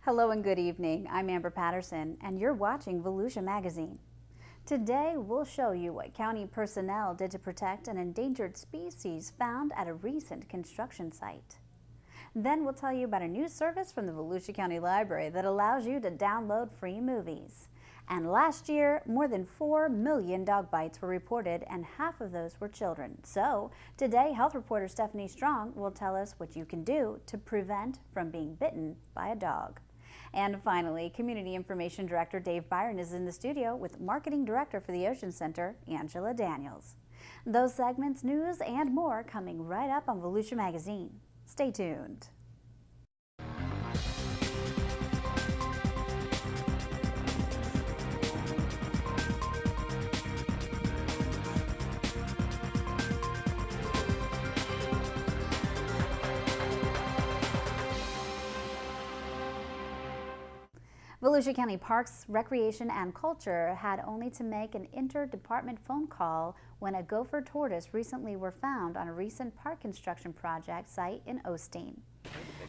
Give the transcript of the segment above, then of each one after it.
Hello and good evening. I'm Amber Patterson, and you're watching Volusia Magazine. Today, we'll show you what county personnel did to protect an endangered species found at a recent construction site. Then we'll tell you about a new service from the Volusia County Library that allows you to download free movies. And last year, more than 4 million dog bites were reported, and half of those were children. So today, health reporter Stephanie Strong will tell us what you can do to prevent from being bitten by a dog. And finally, Community Information Director Dave Byron is in the studio with Marketing Director for the Ocean Center, Angela Daniels. Those segments, news, and more coming right up on Volusia Magazine. Stay tuned. Volusia County Parks, Recreation, and Culture had only to make an inter-department phone call when a gopher tortoise recently were found on a recent park construction project site in Osteen.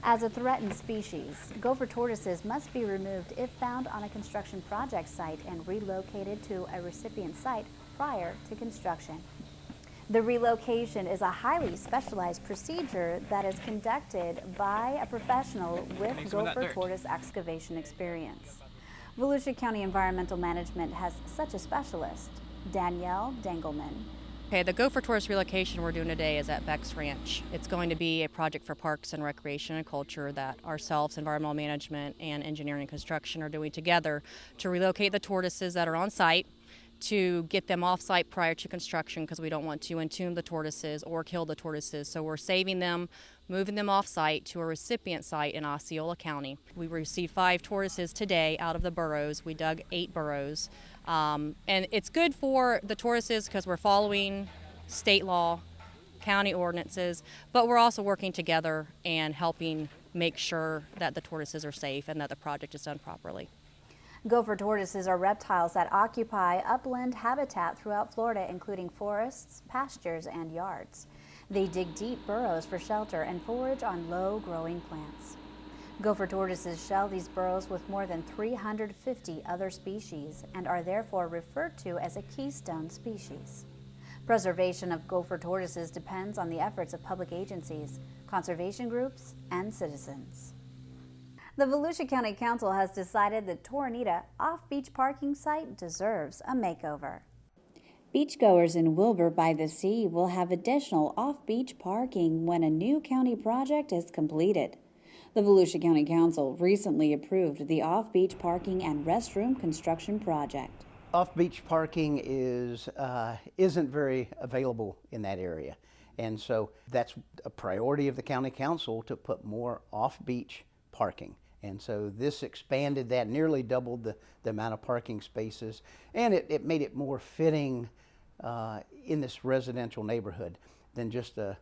As a threatened species, gopher tortoises must be removed if found on a construction project site and relocated to a recipient site prior to construction. The relocation is a highly specialized procedure that is conducted by a professional with gopher tortoise excavation experience. Volusia County Environmental Management has such a specialist, Danielle Dangelman. Okay, the gopher tortoise relocation we're doing today is at Beck's Ranch. It's going to be a project for Parks and Recreation and Culture that ourselves, Environmental Management, and Engineering and Construction are doing together to relocate the tortoises that are on site, to get them off-site prior to construction because we don't want to entomb the tortoises or kill the tortoises. So we're saving them, moving them off-site to a recipient site in Osceola County. We received 5 tortoises today out of the burrows. We dug 8 burrows. And it's good for the tortoises because we're following state law, county ordinances, but we're also working together and helping make sure that the tortoises are safe and that the project is done properly. Gopher tortoises are reptiles that occupy upland habitat throughout Florida, including forests, pastures, and yards. They dig deep burrows for shelter and forage on low-growing plants. Gopher tortoises shell these burrows with more than 350 other species and are therefore referred to as a keystone species. Preservation of gopher tortoises depends on the efforts of public agencies, conservation groups, and citizens. The Volusia County Council has decided the Toronita off-beach parking site deserves a makeover. Beachgoers in Wilbur by the Sea will have additional off-beach parking when a new county project is completed. The Volusia County Council recently approved the off-beach parking and restroom construction project. Off-beach parking isn't very available in that area, and so that's a priority of the County Council to put more off-beach parking. And so this expanded that, nearly doubled the amount of parking spaces, and it made it more fitting in this residential neighborhood than just a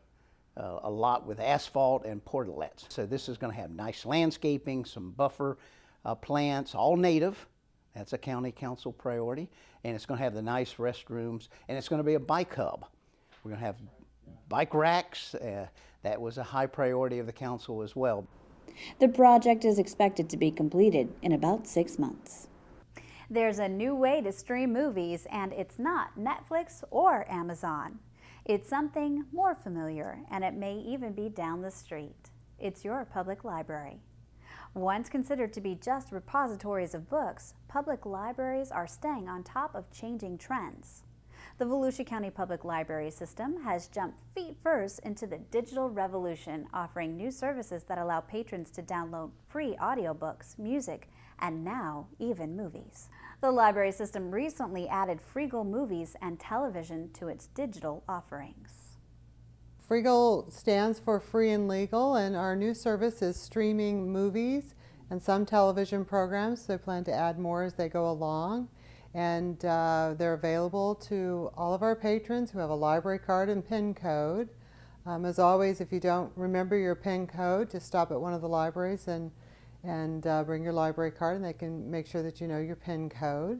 lot with asphalt and portalets. So this is going to have nice landscaping, some buffer plants, all native. That's a County Council priority. And it's going to have the nice restrooms, and it's going to be a bike hub. We're going to have bike racks. That was a high priority of the council as well. The project is expected to be completed in about 6 months. There's a new way to stream movies, and it's not Netflix or Amazon. It's something more familiar, and it may even be down the street. It's your public library. Once considered to be just repositories of books, public libraries are staying on top of changing trends. The Volusia County Public Library System has jumped feet first into the digital revolution, offering new services that allow patrons to download free audiobooks, music, and now even movies. The library system recently added Freegal Movies and Television to its digital offerings. Freegal stands for Free and Legal, and our new service is streaming movies and some television programs. They plan to add more as they go along. And they're available to all of our patrons who have a library card and PIN code. As always, if you don't remember your PIN code, just stop at one of the libraries and bring your library card, and they can make sure that you know your PIN code.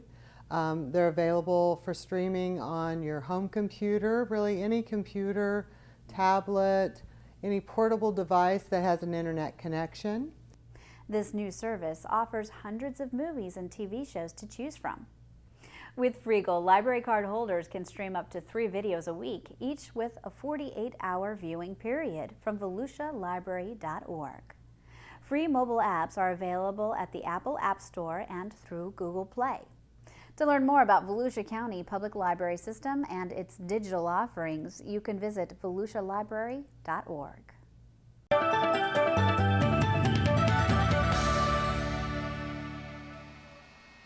They're available for streaming on your home computer, really any computer, tablet, any portable device that has an internet connection. This new service offers hundreds of movies and TV shows to choose from. With Freegal, library card holders can stream up to 3 videos a week, each with a 48-hour viewing period from volusialibrary.org. Free mobile apps are available at the Apple App Store and through Google Play. To learn more about Volusia County Public Library System and its digital offerings, you can visit volusialibrary.org.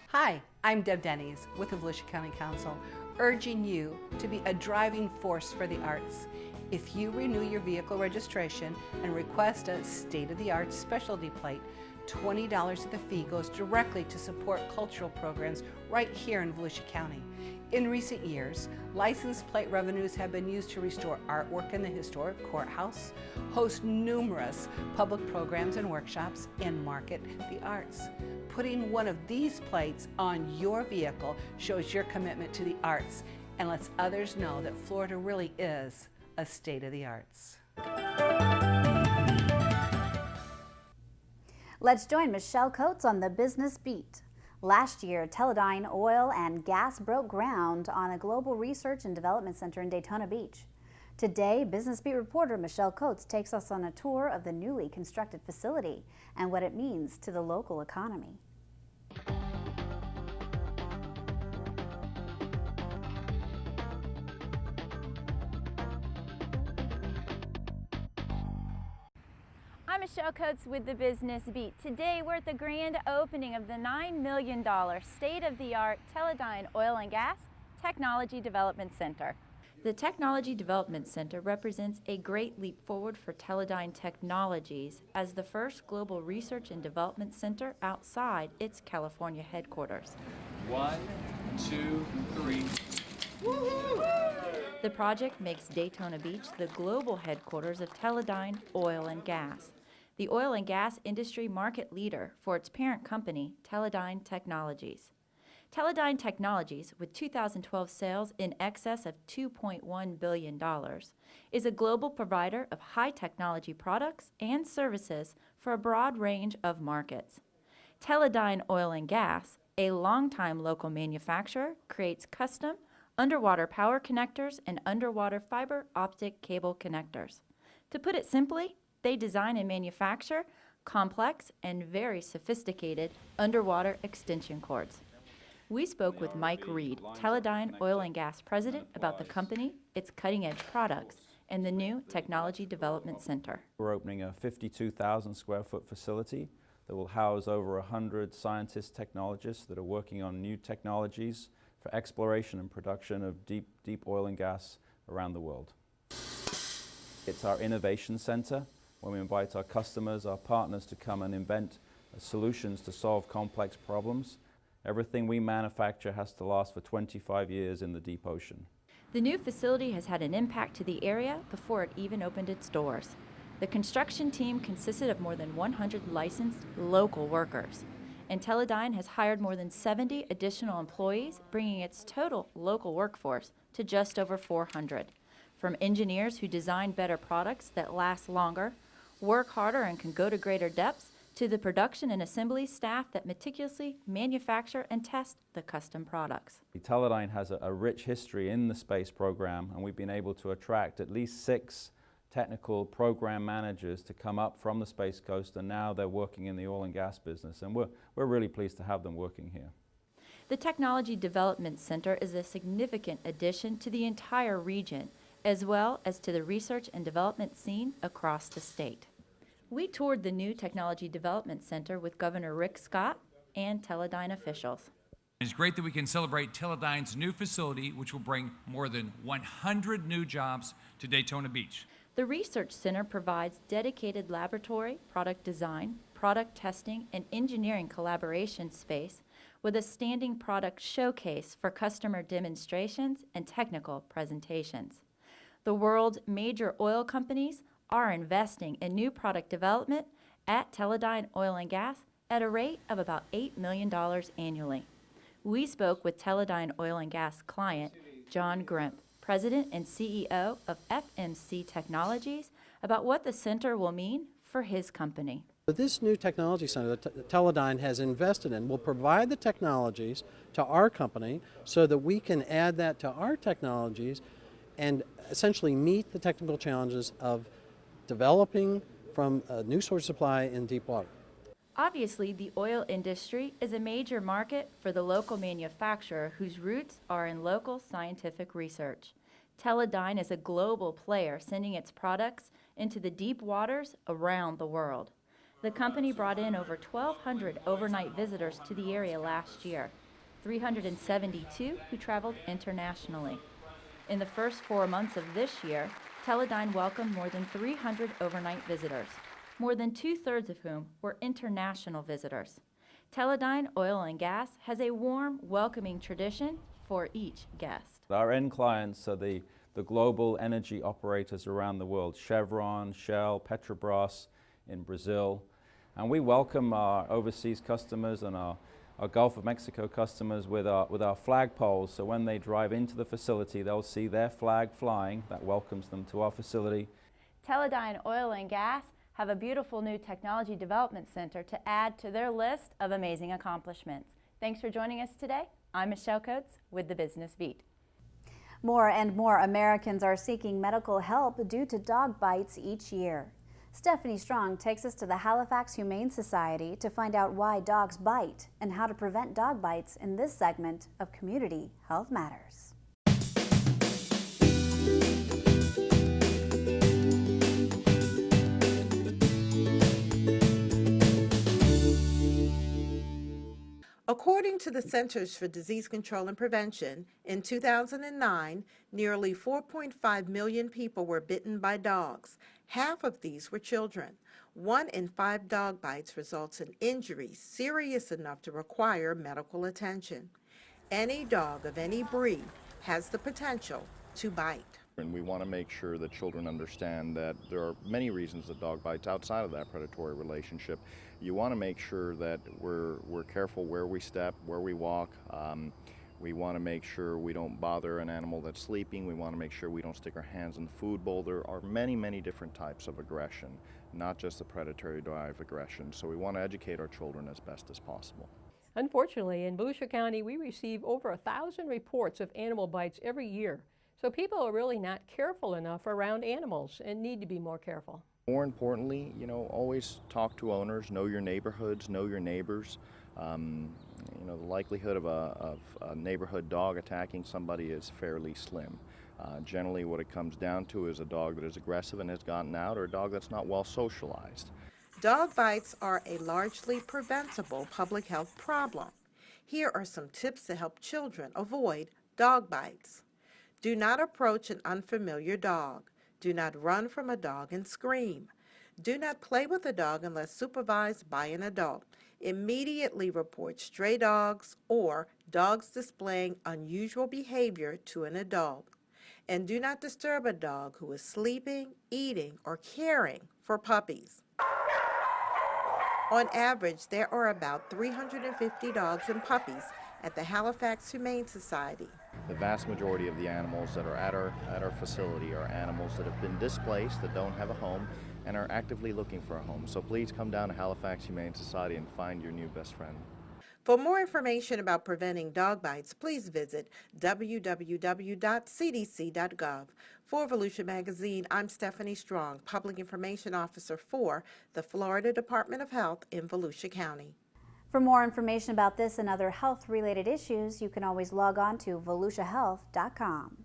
Hi, I'm Deb Denny's with the Volusia County Council, urging you to be a driving force for the arts. If you renew your vehicle registration and request a state-of-the-art specialty plate, $20 of the fee goes directly to support cultural programs right here in Volusia County. In recent years, license plate revenues have been used to restore artwork in the historic courthouse, host numerous public programs and workshops, and market the arts. Putting one of these plates on your vehicle shows your commitment to the arts and lets others know that Florida really is a state of the arts. Let's join Michelle Coates on the Business Beat. Last year, Teledyne Oil and Gas broke ground on a global research and development center in Daytona Beach. Today, Business Beat reporter Michelle Coates takes us on a tour of the newly constructed facility and what it means to the local economy. I'm Michelle Coates with the Business Beat. Today we're at the grand opening of the $9 million state-of-the-art Teledyne Oil and Gas Technology Development Center. The Technology Development Center represents a great leap forward for Teledyne Technologies as the first global research and development center outside its California headquarters. 1, 2, 3. The project makes Daytona Beach the global headquarters of Teledyne Oil and Gas, the oil and gas industry market leader for its parent company, Teledyne Technologies. Teledyne Technologies, with 2012 sales in excess of $2.1 billion, is a global provider of high-technology products and services for a broad range of markets. Teledyne Oil and Gas, a longtime local manufacturer, creates custom underwater power connectors and underwater fiber optic cable connectors. To put it simply, they design and manufacture complex and very sophisticated underwater extension cords. We spoke with Mike Reed, Teledyne Oil and Gas president, about the company, its cutting-edge products, and the new Technology Development Center. We're opening a 52,000 square foot facility that will house over 100 scientists, technologists that are working on new technologies for exploration and production of deep oil and gas around the world. It's our innovation center when we invite our customers, our partners to come and invent solutions to solve complex problems. Everything we manufacture has to last for 25 years in the deep ocean. The new facility has had an impact to the area before it even opened its doors. The construction team consisted of more than 100 licensed local workers, and Teledyne has hired more than 70 additional employees, bringing its total local workforce to just over 400. From engineers who design better products that last longer, work harder and can go to greater depths, to the production and assembly staff that meticulously manufacture and test the custom products. Teledyne has a rich history in the space program, and we've been able to attract at least 6 technical program managers to come up from the Space Coast, and now they're working in the oil and gas business, and we're really pleased to have them working here. The Technology Development Center is a significant addition to the entire region, as well as to the research and development scene across the state. We toured the new Technology Development Center with Governor Rick Scott and Teledyne officials. It's great that we can celebrate Teledyne's new facility, which will bring more than 100 new jobs to Daytona Beach. The Research Center provides dedicated laboratory, product design, product testing, and engineering collaboration space with a standing product showcase for customer demonstrations and technical presentations. The world's major oil companies are investing in new product development at Teledyne Oil and Gas at a rate of about $8 million annually. We spoke with Teledyne Oil and Gas client John Grimp, President and CEO of FMC Technologies, about what the center will mean for his company. But this new technology center that Teledyne has invested in will provide the technologies to our company so that we can add that to our technologies and essentially meet the technical challenges of developing from a new source supply in deep water. Obviously, the oil industry is a major market for the local manufacturer whose roots are in local scientific research. Teledyne is a global player sending its products into the deep waters around the world. The company brought in over 1,200 overnight visitors to the area last year, 372 who traveled internationally. In the first 4 months of this year, Teledyne welcomed more than 300 overnight visitors, more than 2/3 of whom were international visitors. Teledyne Oil and Gas has a warm, welcoming tradition for each guest. Our end clients are the global energy operators around the world, Chevron, Shell, Petrobras in Brazil. And we welcome our overseas customers and our Gulf of Mexico customers with our flagpoles. So when they drive into the facility, they'll see their flag flying. That welcomes them to our facility. Teledyne Oil and Gas have a beautiful new technology development center to add to their list of amazing accomplishments. Thanks for joining us today. I'm Michelle Coates with the Business Beat. More and more Americans are seeking medical help due to dog bites each year. Stephanie Strong takes us to the Halifax Humane Society to find out why dogs bite and how to prevent dog bites in this segment of Community Health Matters. According to the Centers for Disease Control and Prevention, in 2009, nearly 4.5 million people were bitten by dogs. Half of these were children. 1 in 5 dog bites results in injuries serious enough to require medical attention. Any dog of any breed has the potential to bite. And we want to make sure that children understand that there are many reasons that dog bites outside of that predatory relationship. You want to make sure that we're careful where we step, where we walk. We want to make sure we don't bother an animal that's sleeping. We want to make sure we don't stick our hands in the food bowl. There are many, many different types of aggression, not just the predatory drive aggression. So we want to educate our children as best as possible. Unfortunately, in Volusia County, we receive over 1,000 reports of animal bites every year. So people are really not careful enough around animals and need to be more careful. More importantly, always talk to owners, know your neighborhoods, know your neighbors. The likelihood of a neighborhood dog attacking somebody is fairly slim. Generally what it comes down to is a dog that is aggressive and has gotten out, or a dog that's not well socialized. Dog bites are a largely preventable public health problem. Here are some tips to help children avoid dog bites. Do not approach an unfamiliar dog. Do not run from a dog and scream. Do not play with a dog unless supervised by an adult. Immediately report stray dogs or dogs displaying unusual behavior to an adult. And do not disturb a dog who is sleeping, eating, or caring for puppies. On average, there are about 350 dogs and puppies at the Halifax Humane Society. The vast majority of the animals that are at our facility are animals that have been displaced, that don't have a home, and are actively looking for a home. So please come down to Halifax Humane Society and find your new best friend. For more information about preventing dog bites, please visit www.cdc.gov. For Volusia Magazine, I'm Stephanie Strong, Public Information Officer for the Florida Department of Health in Volusia County. For more information about this and other health-related issues, you can always log on to volusiahealth.com.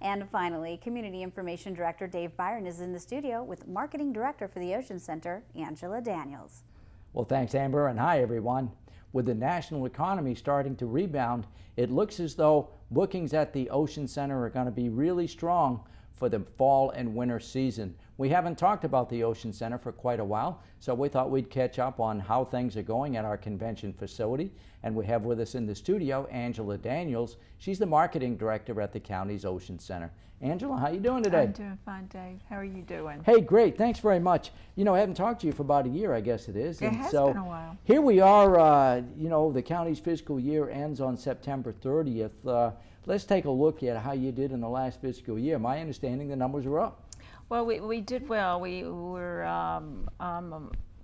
And finally, Community Information Director Dave Byron is in the studio with Marketing Director for the Ocean Center, Angela Daniels. Well, thanks, Amber, and hi, everyone. With the national economy starting to rebound, it looks as though bookings at the Ocean Center are going to be really strong for the fall and winter season. We haven't talked about the Ocean Center for quite a while, so we thought we'd catch up on how things are going at our convention facility. And we have with us in the studio Angela Daniels. She's the marketing director at the county's Ocean Center. Angela, how you doing today? I'm doing fine, Dave. How are you doing? Hey, great. Thanks very much. I haven't talked to you for about a year, I guess it is. It has been a while. Here we are, the county's fiscal year ends on September 30th. Let's take a look at how you did in the last fiscal year. My understanding, the numbers were up. Well, we did well. We were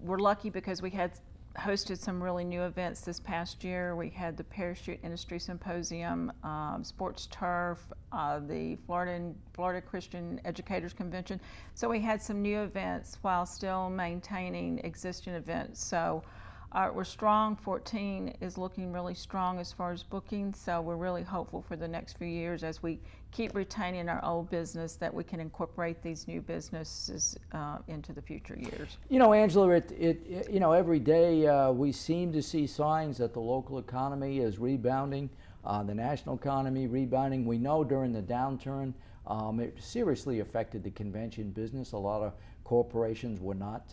we're lucky because we had hosted some really new events this past year. We had the Parachute Industry Symposium, Sports Turf, the Florida Christian Educators Convention. So we had some new events while still maintaining existing events. So we're strong. 14 is looking really strong as far as bookings, so we're really hopeful for the next few years as we keep retaining our old business that we can incorporate these new businesses into the future years. You know, Angela, you know, every day we seem to see signs that the local economy is rebounding, the national economy rebounding. We know during the downturn it seriously affected the convention business. A lot of corporations were not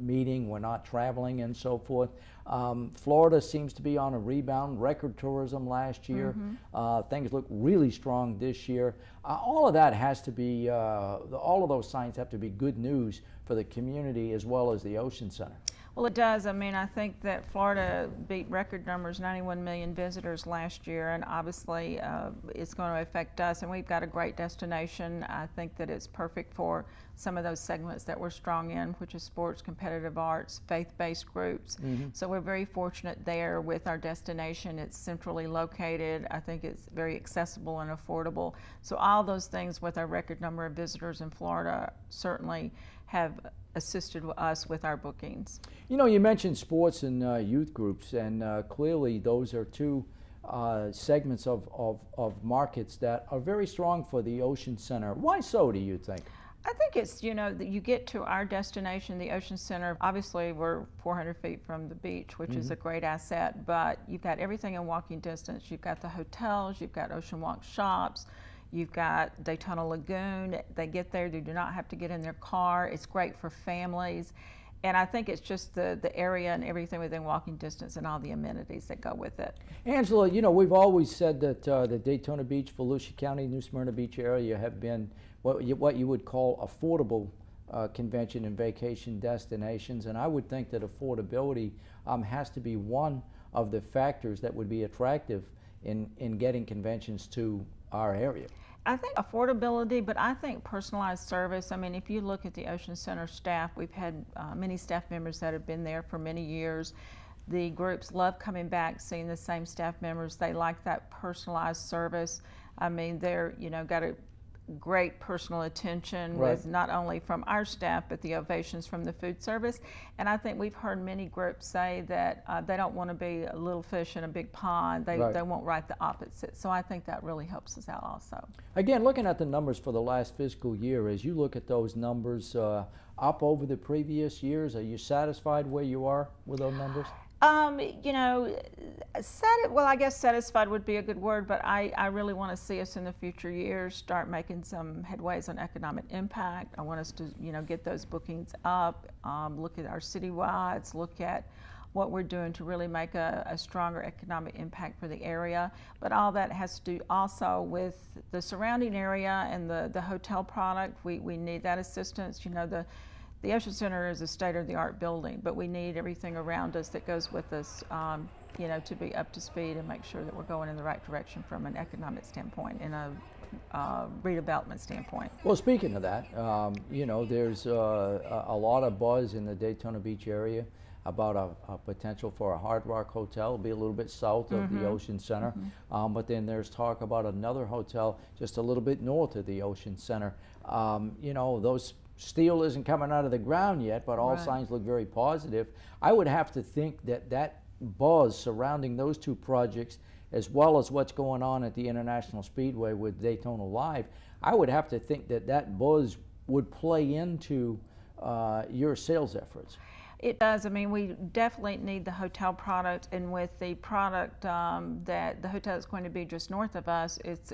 meeting, were not traveling, and so forth. Florida seems to be on a rebound. Record tourism last year. Things look really strong this year. All of that has to be, all of those signs have to be good news for the community as well as the Ocean Center. Well, it does. I mean, I think that Florida beat record numbers, 91 million visitors last year, and obviously it's going to affect us, and we've got a great destination. I think that it's perfect for some of those segments that we're strong in, which is sports, competitive arts, faith-based groups. So we're very fortunate there with our destination. It's centrally located. I think it's very accessible and affordable. So all those things with our record number of visitors in Florida certainly have assisted us with our bookings. You know, you mentioned sports and youth groups, and clearly those are two segments of markets that are very strong for the Ocean Center. Why so, do you think? I think it's, you know, that you get to our destination, the Ocean Center. Obviously, we're 400 feet from the beach, which is a great asset, but you've got everything in walking distance. You've got the hotels, you've got Ocean Walk shops, you've got Daytona Lagoon. They get there, they do not have to get in their car. It's great for families. And I think it's just the area and everything within walking distance and all the amenities that go with it. Angela, you know, we've always said that the Daytona Beach, Volusia County, New Smyrna Beach area have been what you would call affordable convention and vacation destinations. And I would think that affordability has to be one of the factors that would be attractive in getting conventions to our area. I think affordability, but I think personalized service. I mean, if you look at the Ocean Center staff, we've had many staff members that have been there for many years. The groups love coming back, seeing the same staff members. They like that personalized service. I mean, they're, you know, got a great personal attention with not only from our staff, but the ovations from the food service. And I think we've heard many groups say that they don't want to be a little fish in a big pond. They want right the opposite. So I think that really helps us out also. Again, looking at the numbers for the last fiscal year, as you look at those numbers up over the previous years, are you satisfied where you are with those numbers? You know, well, I guess satisfied would be a good word, but I really want to see us in the future years start making some headways on economic impact. I want us to, you know, get those bookings up, look at our citywides, look at what we're doing to really make a stronger economic impact for the area. But all that has to do also with the surrounding area and the hotel product. We need that assistance. You know, the Ocean Center is a state-of-the-art building, but we need everything around us that goes with us, you know, to be up to speed and make sure that we're going in the right direction from an economic standpoint and a redevelopment standpoint. Well, speaking of that, you know, there's a lot of buzz in the Daytona Beach area about a potential for a Hard Rock Hotel. It'll be a little bit south of the Ocean Center, but then there's talk about another hotel just a little bit north of the Ocean Center. You know, those steel isn't coming out of the ground yet, but all signs look very positive. I would have to think that that buzz surrounding those two projects, as well as what's going on at the International Speedway with Daytona Live, I would have to think that that buzz would play into your sales efforts. It does. I mean, we definitely need the hotel product, and with the product that the hotel is going to be just north of us, it's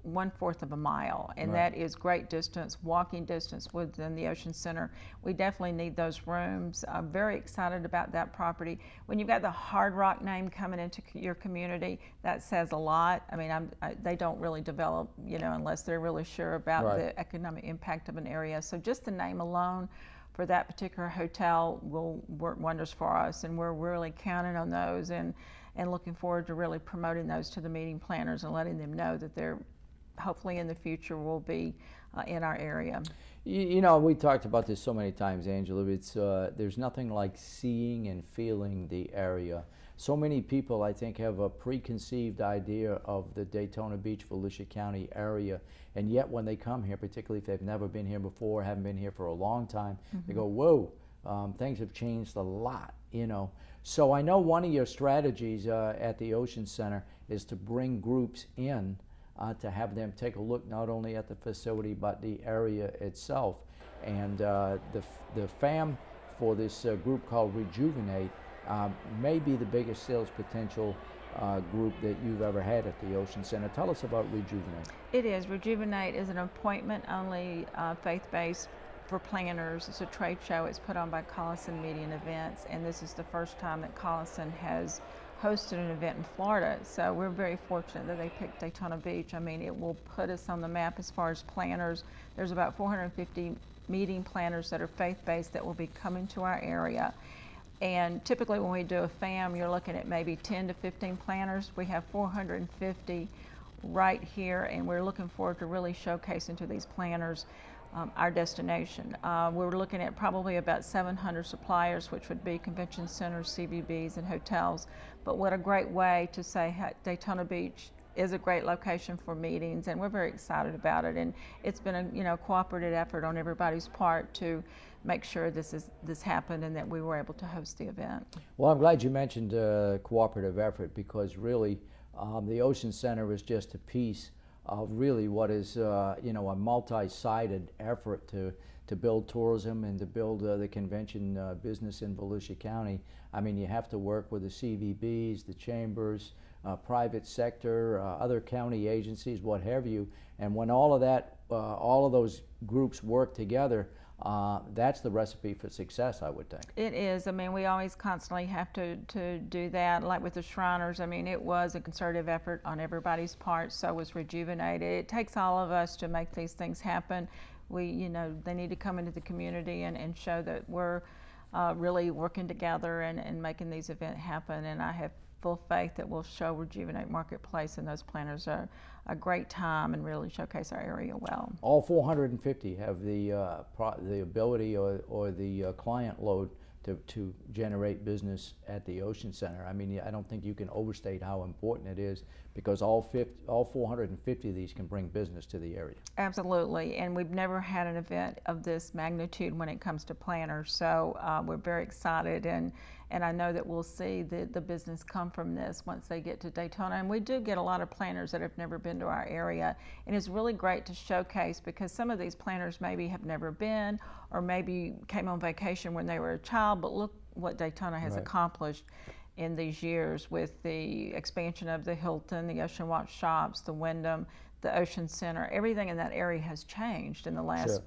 1/4 of a mile, and that is great distance, walking distance within the Ocean Center. We definitely need those rooms. I'm very excited about that property. When you've got the Hard Rock name coming into your community, that says a lot. I mean, they don't really develop, you know, unless they're really sure about the economic impact of an area. So just the name alone for that particular hotel will work wonders for us, and we're really counting on those and looking forward to really promoting those to the meeting planners and letting them know that they're hopefully in the future will be in our area. You know, we talked about this so many times, Angela. It's there's nothing like seeing and feeling the area. So many people, I think, have a preconceived idea of the Daytona Beach, Volusia County area, and yet when they come here, particularly if they've never been here before, haven't been here for a long time, they go, whoa, things have changed a lot, you know. So I know one of your strategies at the Ocean Center is to bring groups in to have them take a look not only at the facility but the area itself. And the FAM for this group called Rejuvenate may be the biggest sales potential group that you've ever had at the Ocean Center. Tell us about Rejuvenate. It is. Rejuvenate is an appointment-only faith-based for planners. It's a trade show. It's put on by Collison Media and Events, and this is the first time that Collison has hosted an event in Florida. So we're very fortunate that they picked Daytona Beach. I mean, it will put us on the map as far as planners. There's about 450 meeting planners that are faith-based that will be coming to our area. And typically when we do a FAM, you're looking at maybe 10 to 15 planners. We have 450 right here, and we're looking forward to really showcasing to these planners our destination. We're looking at probably about 700 suppliers, which would be convention centers, CVBs, and hotels. But what a great way to say Daytona Beach is a great location for meetings, and we're very excited about it. And it's been a cooperative effort on everybody's part to make sure this happened and that we were able to host the event. Well, I'm glad you mentioned cooperative effort, because really the Ocean Center is just a piece of really what is a multi-sided effort to build tourism and to build the convention business in Volusia County. I mean, you have to work with the CVBs, the chambers, private sector, other county agencies, what have you. And when all of that, all of those groups work together, that's the recipe for success, I would think. It is. I mean, we always constantly have to do that. Like with the Shriners, I mean, it was a concerted effort on everybody's part, so was Rejuvenated. It takes all of us to make these things happen. They need to come into the community and show that we're really working together and making these events happen. And I have full faith that we'll show Rejuvenate Marketplace and those planners a great time and really showcase our area well. All 450 have the ability or the client load to generate business at the Ocean Center. I mean, I don't think you can overstate how important it is, because all 450 of these can bring business to the area. Absolutely, and we've never had an event of this magnitude when it comes to planners, so we're very excited, and I know that we'll see the business come from this once they get to Daytona. And we do get a lot of planners that have never been to our area, and it's really great to showcase, because some of these planners maybe have never been, or maybe came on vacation when they were a child, but look what Daytona has accomplished in these years with the expansion of the Hilton, the Ocean Walk Shops, the Wyndham, the Ocean Center. Everything in that area has changed in the last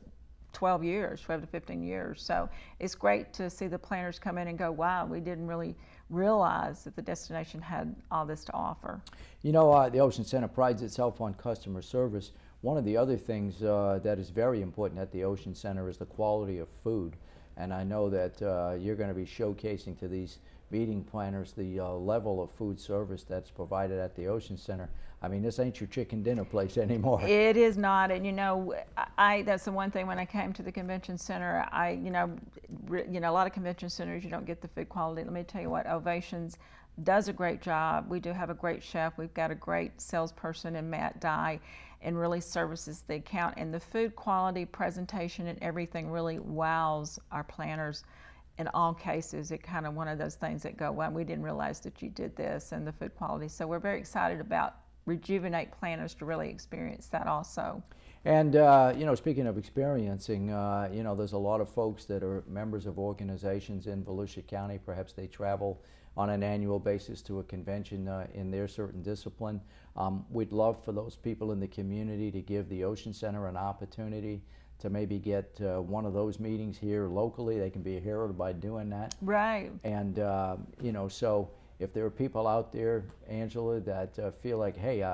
12 years, 12 to 15 years. So it's great to see the planners come in and go, wow, we didn't really realize that the destination had all this to offer. You know, the Ocean Center prides itself on customer service. One of the other things that is very important at the Ocean Center is the quality of food. And I know that you're going to be showcasing to these meeting planners the level of food service that's provided at the Ocean Center. I mean, this ain't your chicken dinner place anymore. It is not, and that's the one thing when I came to the convention center. A lot of convention centers you don't get the food quality. Let me tell you what, Ovations does a great job. We do have a great chef. We've got a great salesperson in Matt Dye, and really services the account. And the food quality, presentation, and everything really wows our planners. In all cases, it's kind of one of those things that go, well, we didn't realize that you did this, and the food quality. So we're very excited about Rejuvenate planners to really experience that also. And speaking of experiencing, there's a lot of folks that are members of organizations in Volusia County. Perhaps they travel on an annual basis to a convention in their certain discipline. We'd love for those people in the community to give the Ocean Center an opportunity to maybe get one of those meetings here locally. They can be a hero by doing that. Right. And, so if there are people out there, Angela, that feel like, hey,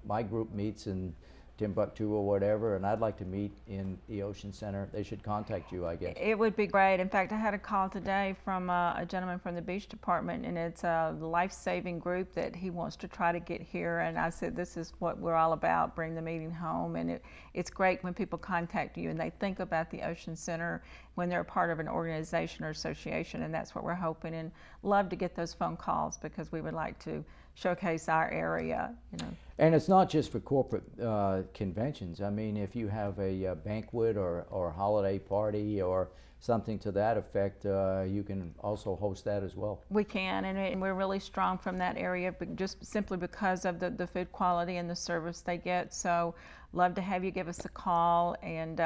my group meets in Timbuktu or whatever, and I'd like to meet in the Ocean Center, they should contact you, I guess. It would be great. In fact, I had a call today from a gentleman from the beach department, and it's a life-saving group that he wants to try to get here, and I said this is what we're all about, bring the meeting home. And it's great when people contact you and they think about the Ocean Center when they're a part of an organization or association, and that's what we're hoping, and love to get those phone calls because we would like to showcase our area, you know. And it's not just for corporate conventions. I mean, if you have a banquet or holiday party or something to that effect, you can also host that as well. We can, and we're really strong from that area, but just simply because of the food quality and the service they get. So love to have you give us a call and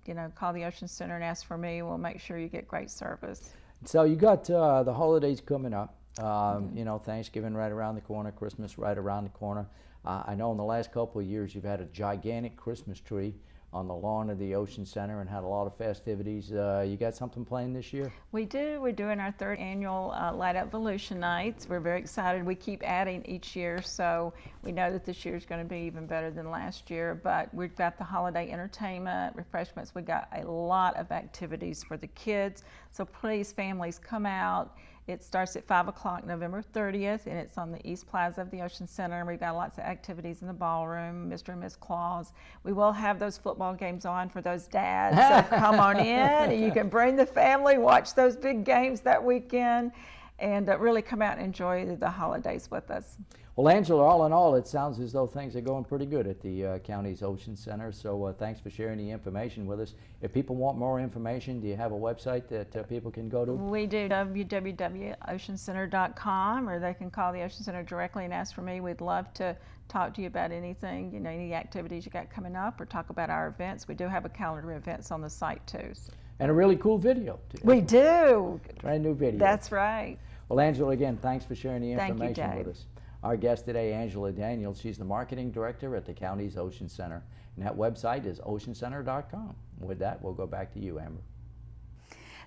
you know, call the Ocean Center and ask for me. We'll make sure you get great service. So you got the holidays coming up. You know, Thanksgiving right around the corner, Christmas right around the corner. I know in the last couple of years you've had a gigantic Christmas tree on the lawn of the Ocean Center and had a lot of festivities. You got something planned this year? We do. We're doing our 3rd annual Light Up Volusia Nights. We're very excited. We keep adding each year, so we know that this year is going to be even better than last year. But we've got the holiday entertainment, refreshments. We got a lot of activities for the kids. So please, families, come out. It starts at 5 o'clock November 30th, and it's on the East Plaza of the Ocean Center. And we've got lots of activities in the ballroom, Mr. and Miss Claus. We will have those football games on for those dads, so come on in, and you can bring the family, watch those big games that weekend, and really come out and enjoy the holidays with us. Well, Angela, all in all, it sounds as though things are going pretty good at the county's Ocean Center, so thanks for sharing the information with us. If people want more information, do you have a website that people can go to? We do, www.oceancenter.com, or they can call the Ocean Center directly and ask for me. We'd love to talk to you about anything, you know, any activities you got coming up, or talk about our events. We do have a calendar of events on the site too. So. And a really cool video too. We do. Brand new video. That's right. Well, Angela, again, thanks for sharing the information Thank you, with us. Our guest today, Angela Daniels, she's the marketing director at the county's Ocean Center. And that website is oceancenter.com. With that, we'll go back to you, Amber.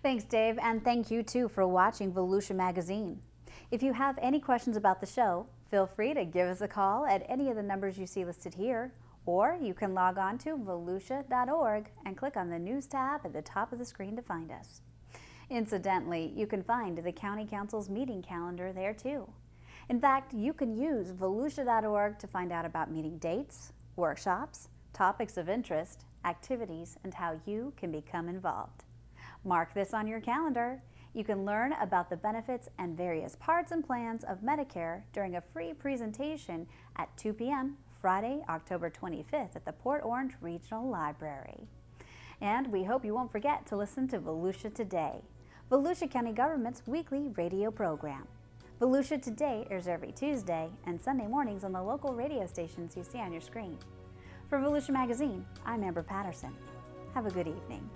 Thanks, Dave, and thank you too for watching Volusia Magazine. If you have any questions about the show, feel free to give us a call at any of the numbers you see listed here, or you can log on to volusia.org and click on the News tab at the top of the screen to find us. Incidentally, you can find the County Council's meeting calendar there too. In fact, you can use volusia.org to find out about meeting dates, workshops, topics of interest, activities, and how you can become involved. Mark this on your calendar. You can learn about the benefits and various parts and plans of Medicare during a free presentation at 2 p.m. Friday, October 25th at the Port Orange Regional Library. And we hope you won't forget to listen to Volusia Today, Volusia County Government's weekly radio program. Volusia Today airs every Tuesday and Sunday mornings on the local radio stations you see on your screen. For Volusia Magazine, I'm Amber Patterson. Have a good evening.